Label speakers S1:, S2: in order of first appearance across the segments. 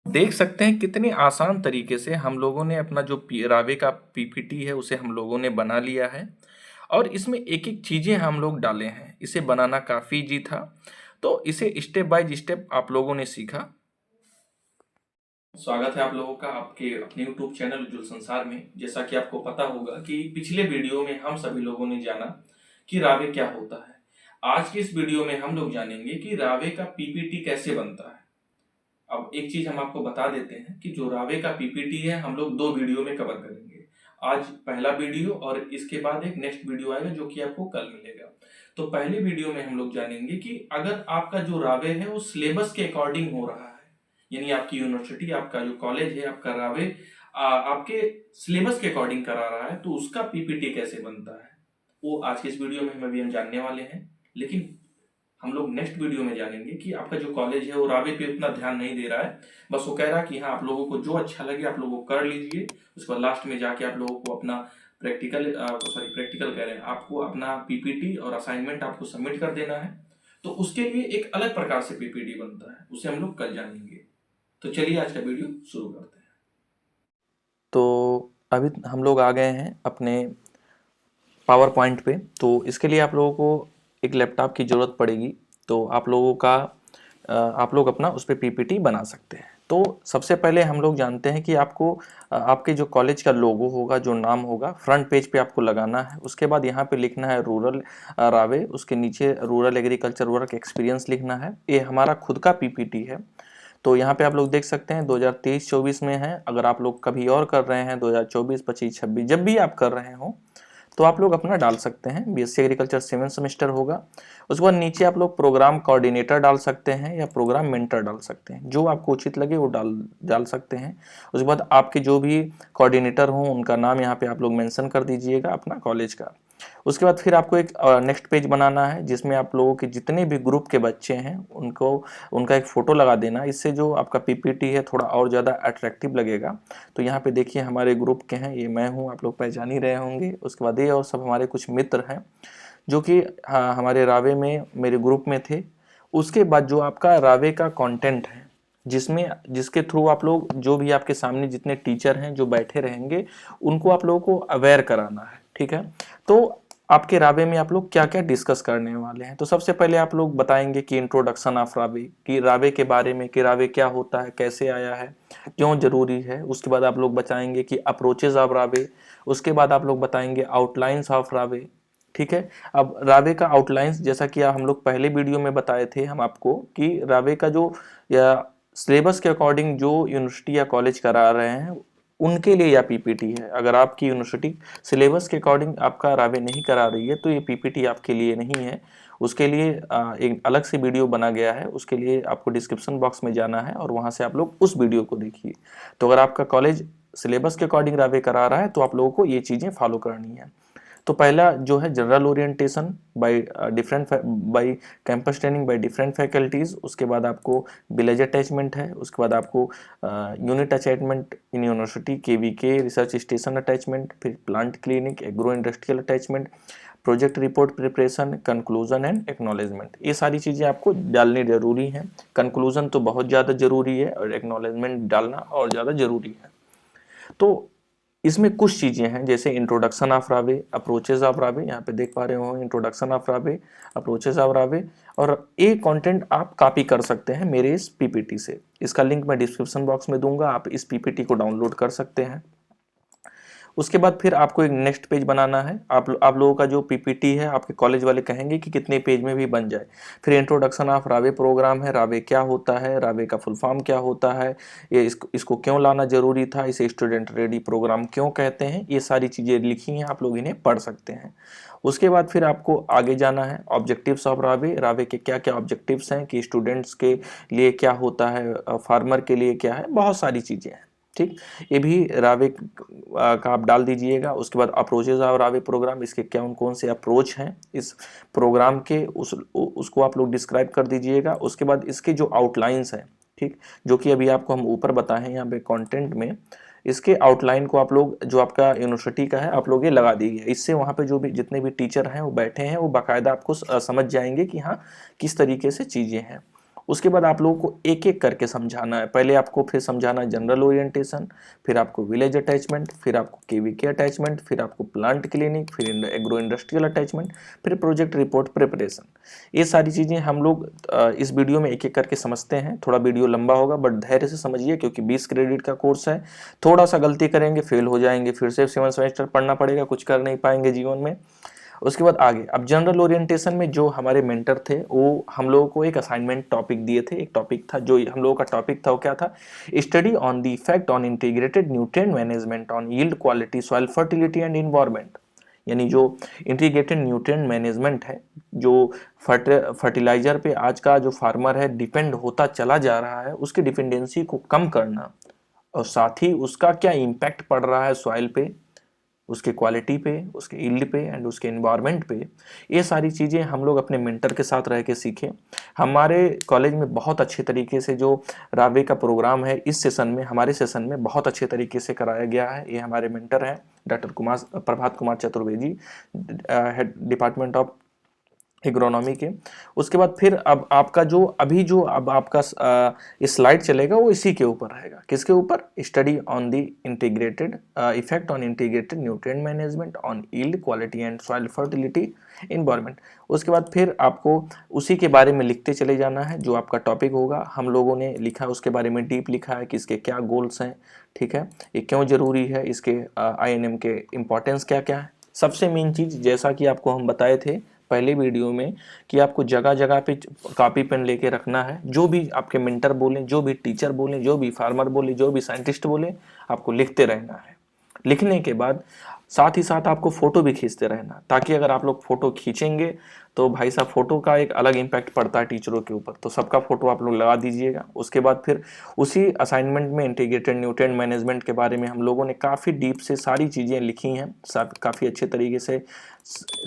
S1: देख सकते हैं कितने आसान तरीके से हम लोगों ने अपना जो रावे का पीपीटी है उसे हम लोगों ने बना लिया है और इसमें एक-एक चीज़ें हम लोग डाले हैं। इसे बनाना काफ़ी ईज़ी था। तो इसे स्टेप बाय स्टेप आप लोगों ने सीखा। स्वागत है आप लोगों का आपके अपने यूट्यूब चैनल उज्ज्वल संसार में। जैसा कि आपको पता होगा कि पिछले वीडियो में हम सभी लोगों ने जाना कि रावे क्या होता है। आज की इस वीडियो में हम लोग जानेंगे कि रावे का पीपीटी कैसे बनता है। अब एक चीज हम आपको बता देते हैं कि जो रावे का पीपीटी है हम लोग 2 वीडियो में कवर करेंगे। आज पहला वीडियो और इसके बाद एक नेक्स्ट वीडियो आएगा जो कि आपको कल मिलेगा। तो पहले वीडियो में हम लोग जानेंगे कि अगर आपका जो रावे है वो सिलेबस के अकॉर्डिंग हो रहा है, यानी आपकी यूनिवर्सिटी, आपका जो कॉलेज है, आपका रावे आपके सिलेबस के अकॉर्डिंग करा रहा है, तो उसका पीपीटी कैसे बनता है वो आज के इस वीडियो में हम जानने वाले हैं। लेकिन हम लोग नेक्स्ट वीडियो में जानेंगे कि आपका जो कॉलेज है वो रावे पे उतना ध्यान नहीं दे रहा है, बस वो कह रहा है कि हाँ आप लोगों को जो अच्छा लगे आप लोगों को कर लीजिए। उसके बाद लास्ट में जाके आप लोगों को अपना प्रैक्टिकल कह रहे हैं, आपको अपना पीपीटी और असाइनमेंट आपको सबमिट कर देना है। तो उसके लिए एक अलग प्रकार से पीपीटी बनता है, उसे हम लोग कल जानेंगे। तो चलिए आज का वीडियो शुरू करते हैं। तो अभी हम लोग आ गए हैं अपने पावर पॉइंट पे। तो इसके लिए आप लोगों को एक लैपटॉप की ज़रूरत पड़ेगी। तो आप लोग अपना उस पर पीपीटी बना सकते हैं। तो सबसे पहले हम लोग जानते हैं कि आपको आपके जो कॉलेज का लोगो होगा, जो नाम होगा, फ्रंट पेज पे आपको लगाना है। उसके बाद यहाँ पे लिखना है रूरल रावे, उसके नीचे रूरल एग्रीकल्चर वर्क एक्सपीरियंस लिखना है। ये हमारा खुद का पीपीटी है। तो यहाँ पे आप लोग देख सकते हैं 2023-24 में है। अगर आप लोग कभी और कर रहे हैं 2024, 25, 26 जब भी आप कर रहे हो तो आप लोग अपना डाल सकते हैं। बीएससी एग्रीकल्चर 7 सेमेस्टर होगा। उसके बाद नीचे आप लोग प्रोग्राम कोऑर्डिनेटर डाल सकते हैं या प्रोग्राम मेंटर डाल सकते हैं, जो आपको उचित लगे वो डाल सकते हैं। उसके बाद आपके जो भी कोऑर्डिनेटर हों उनका नाम यहाँ पे आप लोग मेंशन कर दीजिएगा अपना कॉलेज का। उसके बाद फिर आपको एक नेक्स्ट पेज बनाना है जिसमें आप लोगों के जितने भी ग्रुप के बच्चे हैं उनको उनका एक फ़ोटो लगा देना। इससे जो आपका पीपीटी है थोड़ा और ज़्यादा अट्रैक्टिव लगेगा। तो यहाँ पे देखिए हमारे ग्रुप के हैं, ये मैं हूँ, आप लोग पहचान ही रहे होंगे। उसके बाद ये और सब हमारे कुछ मित्र हैं जो कि हाँ, हमारे रावे में मेरे ग्रुप में थे। उसके बाद जो आपका रावे का कंटेंट है जिसके थ्रू आप लोग जो भी आपके सामने जितने टीचर हैं जो बैठे रहेंगे उनको आप लोगों को अवेयर कराना है, ठीक है। तो आपके रावे में आप लोग क्या क्या डिस्कस करने वाले हैं। तो सबसे पहले आप लोग बताएंगे कि इंट्रोडक्शन ऑफ रावे, कि रावे के बारे में, कि रावे क्या होता है, कैसे आया है, क्यों जरूरी है। उसके बाद आप लोग बताएंगे कि अप्रोचेज ऑफ रावे। उसके बाद आप लोग बताएंगे आउटलाइंस ऑफ रावे, ठीक है। अब रावे का आउटलाइंस जैसा कि हम लोग पहले वीडियो में बताए थे हम आपको कि रावे का जो या सिलेबस के अकॉर्डिंग जो यूनिवर्सिटी या कॉलेज करा रहे हैं उनके लिए यह पीपीटी है। अगर आपकी यूनिवर्सिटी सिलेबस के अकॉर्डिंग आपका रावे नहीं करा रही है तो ये पीपीटी आपके लिए नहीं है। उसके लिए एक अलग से वीडियो बना गया है, उसके लिए आपको डिस्क्रिप्शन बॉक्स में जाना है और वहां से आप लोग उस वीडियो को देखिए। तो अगर आपका कॉलेज सिलेबस के अकॉर्डिंग रावे करा रहा है तो आप लोगों को ये चीज़ें फॉलो करनी है। तो पहला जो है general orientation by campus training by different faculties. उसके बाद आपको विलेज अटैचमेंट है। उसके बाद आपको unit attachment in university, KVK research station attachment, फिर plant clinic, agro industrial attachment, project report preparation, conclusion and acknowledgement. ये सारी चीज़ें आपको डालनी जरूरी है। कंक्लूजन तो बहुत ज़्यादा जरूरी है और एक्नॉलेजमेंट डालना और ज़्यादा जरूरी है। तो इसमें कुछ चीज़ें हैं जैसे introduction of Rawe, approaches of रावे, यहाँ पे देख पा रहे हो introduction of Rawe, approaches of रावे। और ये कंटेंट आप कॉपी कर सकते हैं मेरे इस पीपीटी से। इसका लिंक मैं डिस्क्रिप्शन बॉक्स में दूंगा, आप इस पीपीटी को डाउनलोड कर सकते हैं। उसके बाद फिर आपको एक नेक्स्ट पेज बनाना है। आप लोगों का जो पीपीटी है आपके कॉलेज वाले कहेंगे कि कितने पेज में भी बन जाए। फिर इंट्रोडक्शन ऑफ रावे प्रोग्राम है, रावे क्या होता है, रावे का फुल फॉर्म क्या होता है, ये इसको क्यों लाना जरूरी था, इसे स्टूडेंट रेडी प्रोग्राम क्यों कहते हैं, ये सारी चीज़ें लिखी हैं, आप लोग इन्हें पढ़ सकते हैं। उसके बाद फिर आपको आगे जाना है ऑब्जेक्टिव्स ऑफ रावे, रावे के क्या क्या ऑब्जेक्टिव्स हैं, कि स्टूडेंट्स के लिए क्या होता है, फार्मर के लिए क्या है, बहुत सारी चीज़ें हैं, ठीक। ये भी रावे का आप डाल दीजिएगा। उसके बाद अप्रोचेज ऑफ रावे प्रोग्राम, इसके कौन कौन से अप्रोच हैं इस प्रोग्राम के, उसको आप लोग डिस्क्राइब कर दीजिएगा। उसके बाद इसके जो आउटलाइंस हैं, ठीक, जो कि अभी आपको हम ऊपर बताए हैं यहाँ पे कंटेंट में, इसके आउटलाइन को आप लोग जो आपका यूनिवर्सिटी का है आप लोग ये लगा दीजिए। इससे वहाँ पे जो भी जितने भी टीचर हैं वो बैठे हैं वो बाकायदा आपको समझ जाएंगे कि हाँ किस तरीके से चीज़ें हैं। उसके बाद आप लोगों को एक एक करके समझाना है। पहले आपको फिर समझाना है जनरल ओरिएंटेशन, फिर आपको विलेज अटैचमेंट, फिर आपको केवीके अटैचमेंट, फिर आपको प्लांट क्लिनिक, फिर एग्रो इंडस्ट्रियल अटैचमेंट, फिर प्रोजेक्ट रिपोर्ट प्रिपरेशन। ये सारी चीज़ें हम लोग इस वीडियो में एक एक करके समझते हैं। थोड़ा वीडियो लंबा होगा बट धैर्य से समझिए, क्योंकि 20 क्रेडिट का कोर्स है। थोड़ा सा गलती करेंगे फेल हो जाएंगे, फिर से 7 सेमेस्टर पढ़ना पड़ेगा, कुछ कर नहीं पाएंगे जीवन में। उसके बाद आगे अब जनरल ओरिएंटेशन में जो हमारे मेंटर थे वो हम लोगों को एक असाइनमेंट टॉपिक दिए थे। एक टॉपिक था, जो हम लोगों का टॉपिक था वो क्या था, study on the effect on integrated nutrient management on yield quality soil fertility and environment. यानी जो इंटीग्रेटेड न्यूट्रिएंट मैनेजमेंट है, जो फर्टिलाइजर पे आज का जो फार्मर है डिपेंड होता चला जा रहा है, उसकी डिपेंडेंसी को कम करना, और साथ ही उसका क्या इम्पैक्ट पड़ रहा है सॉइल पे, उसके क्वालिटी पे, उसके यील्ड पे एंड उसके एनवायरनमेंट पे। ये सारी चीज़ें हम लोग अपने मेंटर के साथ रह के सीखे। हमारे कॉलेज में बहुत अच्छे तरीके से जो रावे का प्रोग्राम है, इस सेशन में, हमारे सेशन में बहुत अच्छे तरीके से कराया गया है। ये हमारे मेंटर हैं doctor Prabhat Kumar Chaturvedi, head department of agronomy के। उसके बाद फिर अब आपका जो अभी जो अब आपका स्लाइड चलेगा वो इसी के ऊपर रहेगा। किसके ऊपर? Study on the integrated effect on integrated nutrient management on yield quality and soil fertility environment. उसके बाद फिर आपको उसी के बारे में लिखते चले जाना है। जो आपका टॉपिक होगा हम लोगों ने लिखा है उसके बारे में डीप लिखा है कि इसके क्या गोल्स हैं, ठीक है, ये क्यों जरूरी है, इसके INM के इम्पोर्टेंस क्या क्या है। सबसे मेन चीज़, जैसा कि आपको हम बताए थे पहले वीडियो में, कि आपको जगह जगह पे कॉपी पेन लेके रखना है। जो भी आपके मेंटर बोले, जो भी टीचर बोले, जो भी फार्मर बोले, जो भी साइंटिस्ट बोले, आपको लिखते रहना है। लिखने के बाद साथ ही साथ आपको फोटो भी खींचते रहना, ताकि अगर आप लोग फोटो खींचेंगे तो भाई साहब फोटो का एक अलग इम्पैक्ट पड़ता है टीचरों के ऊपर, तो सबका फोटो आप लोग लगा दीजिएगा। उसके बाद फिर उसी असाइनमेंट में इंटीग्रेटेड न्यूट्रिएंट मैनेजमेंट के बारे में हम लोगों ने काफ़ी डीप से सारी चीज़ें लिखी हैं, सब काफ़ी अच्छे तरीके से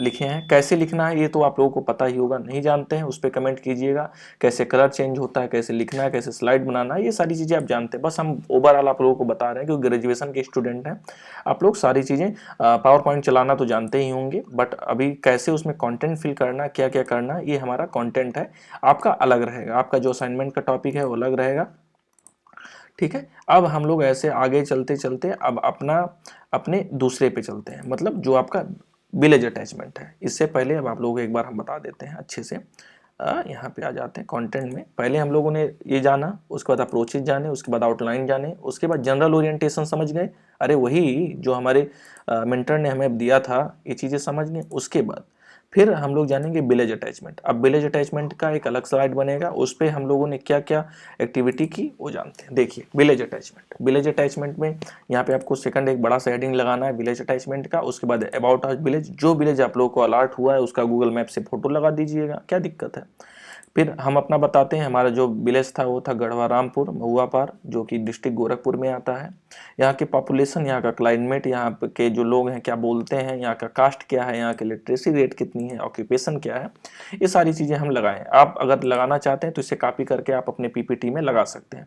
S1: लिखे हैं। कैसे लिखना है ये तो आप लोगों को पता ही होगा, नहीं जानते हैं उस पर कमेंट कीजिएगा। कैसे कलर चेंज होता है, कैसे लिखना है, कैसे स्लाइड बनाना है, ये सारी चीज़ें आप जानते हैं। बस हम ओवरऑल आप लोगों को बता रहे हैं, क्योंकि ग्रेजुएशन के स्टूडेंट हैं आप लोग, सारी चीज़ें पावर पॉइंट चलाना तो जानते ही होंगे, बट अभी कैसे उसमें कंटेंट फिल करना, क्या क्या करना, ये हमारा कंटेंट है। आपका अलग रहेगा, आपका जो असाइनमेंट का टॉपिक है वो अलग रहेगा, ठीक है। अब हम लोग ऐसे आगे चलते चलते अब अपने दूसरे पे चलते हैं, मतलब जो आपका विलेज अटैचमेंट है। इससे पहले अब आप लोगों को एक बार हम बता देते हैं अच्छे से। यहाँ पे आ जाते हैं कंटेंट में। पहले हम लोगों ने ये जाना, उसके बाद अप्रोचेज जाने, उसके बाद आउटलाइन जाने, उसके बाद जनरल ओरिएंटेशन समझ गए, अरे वही जो हमारे मेंटर ने हमें दिया था, ये चीज़ें समझ गए। उसके बाद फिर हम लोग जानेंगे विलेज अटैचमेंट। अब विलेज अटैचमेंट का एक अलग स्लाइड बनेगा, उस पर हम लोगों ने क्या क्या एक्टिविटी की वो जानते हैं। देखिए विलेज अटैचमेंट, विलेज अटैचमेंट में यहाँ पे आपको सेकंड एक बड़ा सा हेडिंग लगाना है विलेज अटैचमेंट का। उसके बाद अबाउट आवर विलेज, जो विलेज आप लोगों को अलर्ट हुआ है उसका गूगल मैप से फोटो लगा दीजिएगा, क्या दिक्कत है। फिर हम अपना बताते हैं, हमारा जो विलेज था वो था गढ़वा रामपुर महुआ पार, जो कि डिस्ट्रिक्ट गोरखपुर में आता है। यहाँ के पॉपुलेशन, यहाँ का क्लाइमेट, यहाँ के जो लोग हैं क्या बोलते हैं, यहाँ का कास्ट क्या है, यहाँ की लिटरेसी रेट कितनी है, ऑक्यूपेशन क्या है, ये सारी चीज़ें हम लगाएं। आप अगर लगाना चाहते हैं तो इसे कॉपी करके आप अपने PPT में लगा सकते हैं।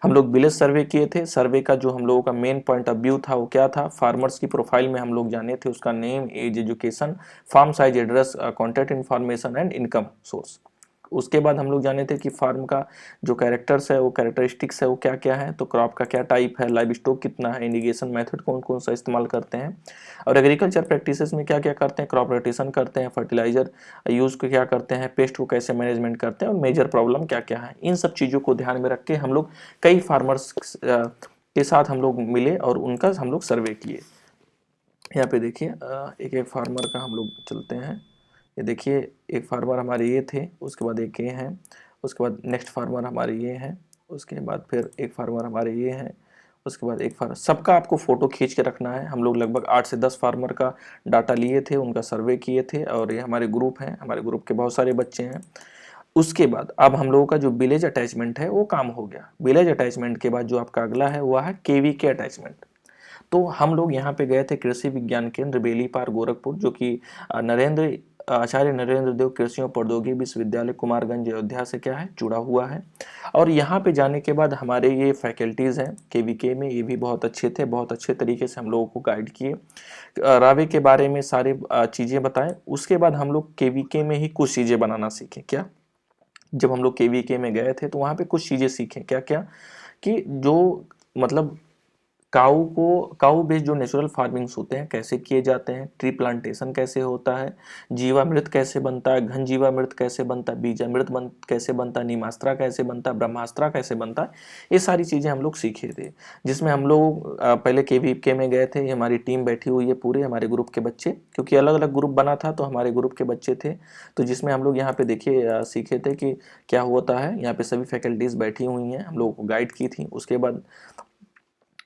S1: हम लोग विलेज सर्वे किए थे। सर्वे का जो हम लोगों का मेन पॉइंट ऑफ व्यू था वो क्या था, फार्मर्स की प्रोफाइल में हम लोग जाने थे, उसका name, age, education, farm size, address, contact information and income source. उसके बाद हम लोग जाने थे कि फार्म का जो कैरेक्टर्स है, वो कैरेक्टरिस्टिक्स है वो क्या क्या है, तो क्रॉप का क्या टाइप है, लाइव स्टॉक कितना है, इरिगेशन मेथड कौन कौन सा इस्तेमाल करते हैं, और एग्रीकल्चर प्रैक्टिसेस में क्या क्या करते हैं, क्रॉप रोटेशन करते हैं, फर्टिलाइजर यूज़ को क्या करते हैं, पेस्ट को कैसे मैनेजमेंट करते हैं, और मेजर प्रॉब्लम क्या क्या है। इन सब चीज़ों को ध्यान में रख के हम लोग कई फार्मर्स के साथ हम लोग मिले और उनका हम लोग सर्वे किए। यहाँ पे देखिए एक एक फार्मर का हम लोग चलते हैं। ये देखिए एक फार्मर हमारे ये थे, उसके बाद एक ये हैं, उसके बाद नेक्स्ट फार्मर हमारे ये हैं, उसके बाद फिर एक फार्मर हमारे ये हैं, उसके बाद एक फार्मर, सबका आपको फ़ोटो खींच के रखना है। हम लोग लगभग 8 से 10 फार्मर का डाटा लिए थे, उनका सर्वे किए थे, और ये हमारे ग्रुप हैं, हमारे ग्रुप के बहुत सारे बच्चे हैं। उसके बाद अब हम लोगों का जो विलेज अटैचमेंट है वो काम हो गया। विलेज अटैचमेंट के बाद जो आपका अगला है वो है KVK अटैचमेंट। तो हम लोग यहाँ पे गए थे कृषि विज्ञान केंद्र बेलीपार गोरखपुर, जो कि आचार्य नरेंद्र देव कृषि और प्रौद्योगिकी विश्वविद्यालय कुमारगंज अयोध्या से क्या है जुड़ा हुआ है। और यहाँ पे जाने के बाद हमारे ये फैकल्टीज़ हैं KVK में, ये भी बहुत अच्छे थे, बहुत अच्छे तरीके से हम लोगों को गाइड किए, रावे के बारे में सारी चीज़ें बताएं। उसके बाद हम लोग KVK में ही कुछ चीज़ें बनाना सीखे। क्या जब हम लोग केवीके में गए थे तो वहाँ पे कुछ चीज़ें सीखें। क्या क्या कि जो मतलब काऊ बेस्ड जो नेचुरल फार्मिंग्स होते हैं कैसे किए जाते हैं, ट्री प्लांटेशन कैसे होता है, जीवामृत कैसे बनता है, घन जीवामृत कैसे बनता है, बीजामृत कैसे बनता है, नीमास्त्रा कैसे बनता है, ब्रह्मास्त्रा कैसे बनता है, ये सारी चीज़ें हम लोग सीखे थे। जिसमें हम लोग पहले केवीके में गए थे, ये हमारी टीम बैठी हुई है पूरे हमारे ग्रुप के बच्चे, क्योंकि अलग अलग ग्रुप बना था तो हमारे ग्रुप के बच्चे थे। तो जिसमें हम लोग यहाँ पे देखिए सीखे थे कि क्या होता है। यहाँ पे सभी फैकल्टीज बैठी हुई हैं, हम लोगों को गाइड की थी। उसके बाद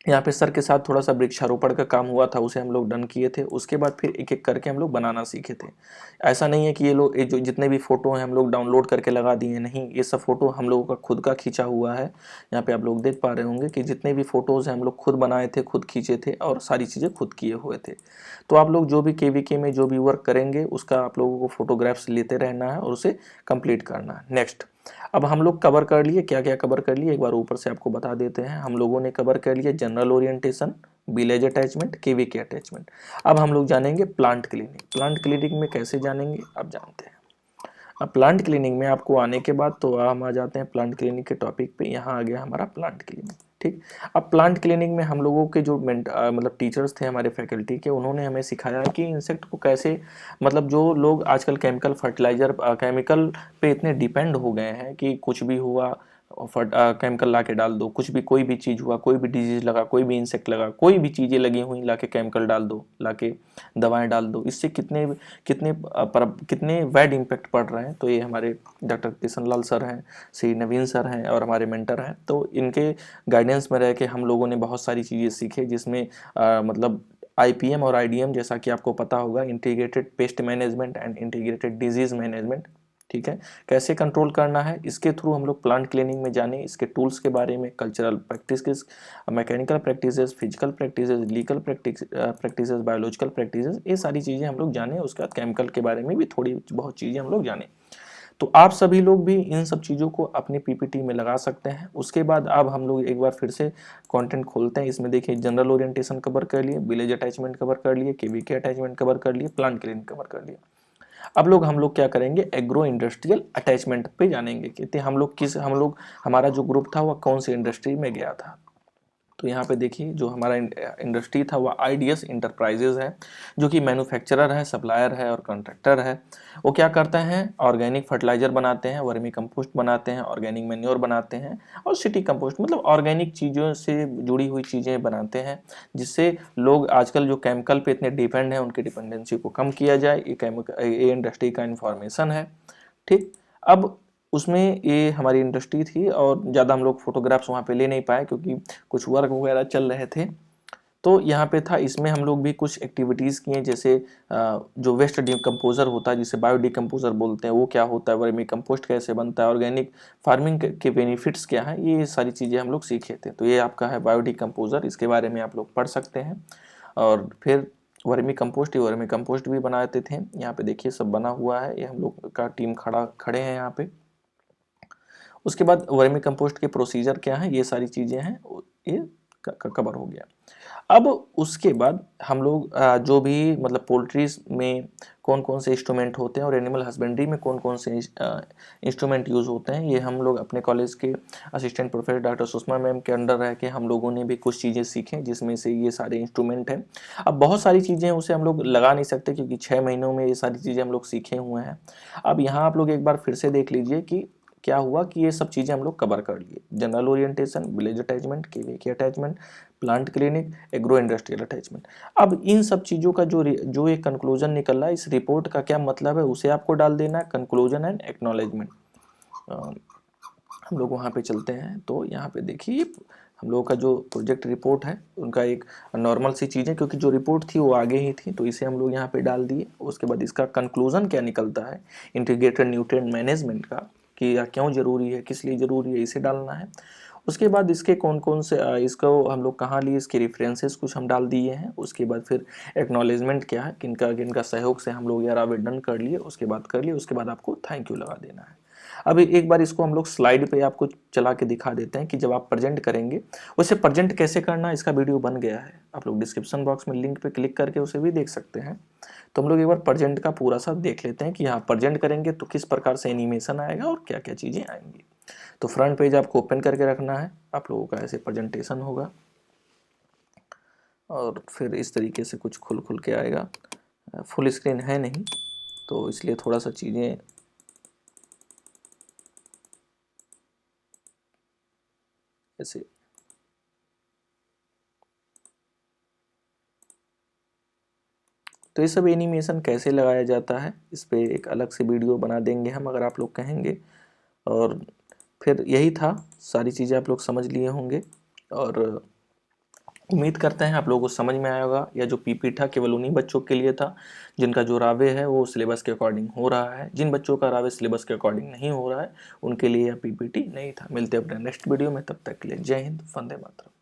S1: यहाँ पे सर के साथ थोड़ा सा वृक्षारोपण का काम हुआ था, उसे हम लोग डन किए थे। उसके बाद फिर एक एक करके हम लोग बनाना सीखे थे। ऐसा नहीं है कि ये जो जितने भी फोटो हैं हम लोग डाउनलोड करके लगा दिए, नहीं, ये सब फोटो हम लोगों का खुद का खींचा हुआ है। यहाँ पे आप लोग देख पा रहे होंगे कि जितने भी फोटोज हैं हम लोग खुद बनाए थे, खुद खींचे थे और सारी चीज़ें खुद किए हुए थे। तो आप लोग जो भी केवीके में जो भी वर्क करेंगे उसका आप लोगों को फोटोग्राफ्स लेते रहना है और उसे कंप्लीट करना है। नेक्स्ट, अब हम लोग कवर कर लिए, क्या क्या कवर कर लिए एक बार ऊपर से आपको बता देते हैं। हम लोगों ने कवर कर लिया general orientation, village attachment, KVK attachment. अब हम लोग जानेंगे प्लांट क्लीनिंग। प्लांट क्लीनिंग में कैसे जानेंगे आप जानते हैं। अब प्लांट क्लीनिंग में आपको आने के बाद तो हम आ जाते हैं प्लांट क्लीनिंग के टॉपिक पे। यहाँ आ गया हमारा प्लांट क्लीनिंग। ठीक, अब प्लांट क्लीनिंग में हम लोगों के जो मतलब टीचर्स थे हमारे फैकल्टी के, उन्होंने हमें सिखाया कि इंसेक्ट को कैसे, मतलब जो लोग आजकल केमिकल फर्टिलाइजर केमिकल पे इतने डिपेंड हो गए हैं कि कुछ भी हुआ केमिकल ला के डाल दो, कुछ भी कोई भी चीज़ हुआ, कोई भी डिजीज लगा, कोई भी इंसेक्ट लगा, कोई भी चीज़ें लगी हुई ला के केमिकल डाल दो, ला के दवाएँ डाल दो। इससे कितने कितने कितने बैड इम्पैक्ट पड़ रहे हैं। तो ये हमारे डॉक्टर किशन लाल सर हैं, श्री नवीन सर हैं और हमारे मेंटर हैं। तो इनके गाइडेंस में रह के हम लोगों ने बहुत सारी चीज़ें सीखे, जिसमें मतलब IPM और IDM, जैसा कि आपको पता होगा, integrated pest management and integrated disease management. ठीक है, कैसे कंट्रोल करना है इसके थ्रू हम लोग प्लांट क्लीनिंग में जाने, इसके टूल्स के बारे में, cultural practice, mechanical practices, physical practices, legal practices, biological practices, ये सारी चीज़ें हम लोग जाने। उसके बाद केमिकल के बारे में भी थोड़ी बहुत चीज़ें हम लोग जाने। तो आप सभी लोग भी इन सब चीज़ों को अपनी PPT में लगा सकते हैं। उसके बाद अब हम लोग एक बार फिर से कंटेंट खोलते हैं। इसमें देखिए जनरल ओरिएंटेशन कवर कर लिए, विलेज अटैचमेंट कवर कर लिए, केवीके अटैचमेंट कवर कर लिए, प्लांट क्लीनिंग कवर कर लिए। अब हम लोग क्या करेंगे, एग्रो इंडस्ट्रियल अटैचमेंट पे जानेंगे। कहते हम लोग हमारा जो ग्रुप था वह कौन सी इंडस्ट्री में गया था। तो यहाँ पे देखिए जो हमारा इंडस्ट्री था वह IDS इंटरप्राइजेज है, जो कि मैन्युफैक्चरर है, सप्लायर है और कॉन्ट्रैक्टर है। वो क्या करते हैं, ऑर्गेनिक फर्टिलाइजर बनाते हैं, वर्मी कंपोस्ट बनाते हैं, ऑर्गेनिक मैन्योर बनाते हैं और सिटी कंपोस्ट, मतलब ऑर्गेनिक चीज़ों से जुड़ी हुई चीज़ें बनाते हैं, जिससे लोग आजकल जो केमिकल पे इतने डिपेंड हैं उनकी डिपेंडेंसी को कम किया जाए। ये इंडस्ट्री का इन्फॉर्मेशन है। ठीक, अब उसमें ये हमारी इंडस्ट्री थी और ज़्यादा हम लोग फोटोग्राफ्स वहाँ पे ले नहीं पाए क्योंकि कुछ वर्क वगैरह चल रहे थे। तो यहाँ पे था, इसमें हम लोग भी कुछ एक्टिविटीज़ किए, जैसे जो वेस्ट डिकम्पोजर होता है जिसे बायो डिकम्पोजर बोलते हैं, वो क्या होता है, वर्मी कंपोस्ट कैसे बनता है, ऑर्गेनिक फार्मिंग के बेनिफिट्स क्या हैं, ये सारी चीज़ें हम लोग सीखे थे। तो ये आपका है बायो डिकम्पोजर, इसके बारे में आप लोग पढ़ सकते हैं। और फिर वर्मी कंपोस्ट भी बनाते थे। यहाँ पे देखिए सब बना हुआ है, ये हम लोग का टीम खड़े हैं यहाँ पे। उसके बाद वर्मी कंपोस्ट के प्रोसीजर क्या है, ये सारी चीज़ें हैं, ये कवर हो गया। अब उसके बाद हम लोग जो भी मतलब पोल्ट्रीज में कौन कौन से इंस्ट्रूमेंट होते हैं और एनिमल हस्बेंड्री में कौन कौन से इंस्ट्रूमेंट यूज़ होते हैं, ये हम लोग अपने कॉलेज के assistant professor doctor Sushma ma'am के अंडर रह के हम लोगों ने भी कुछ चीज़ें सीखें, जिसमें से ये सारे इंस्ट्रूमेंट हैं। अब बहुत सारी चीज़ें उसे हम लोग लगा नहीं सकते क्योंकि 6 महीनों में ये सारी चीज़ें हम लोग सीखे हुए हैं। अब यहाँ आप लोग एक बार फिर से देख लीजिए कि क्या हुआ कि ये सब चीज़ें हम लोग कवर कर लिए, general orientation, village attachment, KVK attachment, plant clinic, agro industrial attachment. अब इन सब चीज़ों का जो एक कंक्लूजन निकल रहा है, इस रिपोर्ट का क्या मतलब है उसे आपको डाल देना है, कंक्लूजन एंड एक्नॉलेजमेंट। हम लोग वहाँ पे चलते हैं। तो यहाँ पे देखिए हम लोगों का जो प्रोजेक्ट रिपोर्ट है उनका एक नॉर्मल सी चीज़ है, क्योंकि जो रिपोर्ट थी वो आगे ही थी, तो इसे हम लोग यहाँ पे डाल दिए। उसके बाद इसका कंक्लूजन क्या निकलता है इंटीग्रेटेड न्यूट्रिएंट मैनेजमेंट का, कि क्यों ज़रूरी है, किस लिए ज़रूरी है, इसे डालना है। उसके बाद इसके कौन कौन से इसको हम लोग कहाँ लिए, इसके रेफरेंसेस कुछ हम डाल दिए हैं। उसके बाद फिर एक्नॉलेजमेंट क्या है, किनका किनका सहयोग से हम लोग यार आवेदन कर लिए, उसके बाद कर लिए, उसके बाद आपको थैंक यू लगा देना है। अब एक बार इसको हम लोग स्लाइड पे आपको चला के दिखा देते हैं कि जब आप प्रेजेंट करेंगे उसे प्रेजेंट कैसे करना, इसका वीडियो बन गया है, आप लोग डिस्क्रिप्शन बॉक्स में लिंक पे क्लिक करके उसे भी देख सकते हैं। तो हम लोग एक बार प्रेजेंट का पूरा सा देख लेते हैं कि यहाँ प्रेजेंट करेंगे तो किस प्रकार से एनिमेशन आएगा और क्या क्या चीज़ें आएंगी। तो फ्रंट पेज आपको ओपन करके रखना है, आप लोगों का ऐसे प्रेजेंटेशन होगा और फिर इस तरीके से कुछ खुल के आएगा। फुल स्क्रीन है नहीं तो इसलिए थोड़ा सा चीज़ें ऐसे तो ये सब एनिमेशन कैसे लगाया जाता है इस पे एक अलग से वीडियो बना देंगे हम, अगर आप लोग कहेंगे। और फिर यही था, सारी चीज़ें आप लोग समझ लिए होंगे और उम्मीद करते हैं आप लोगों को समझ में आया होगा। या जो पीपी था केवल उन्हीं बच्चों के लिए था जिनका जो रावे है वो सिलेबस के अकॉर्डिंग हो रहा है। जिन बच्चों का रावे सिलेबस के अकॉर्डिंग नहीं हो रहा है उनके लिए यह पीपीटी नहीं था। मिलते हैं अपने नेक्स्ट वीडियो में, तब तक के लिए जय हिंद, वंदे मातरम।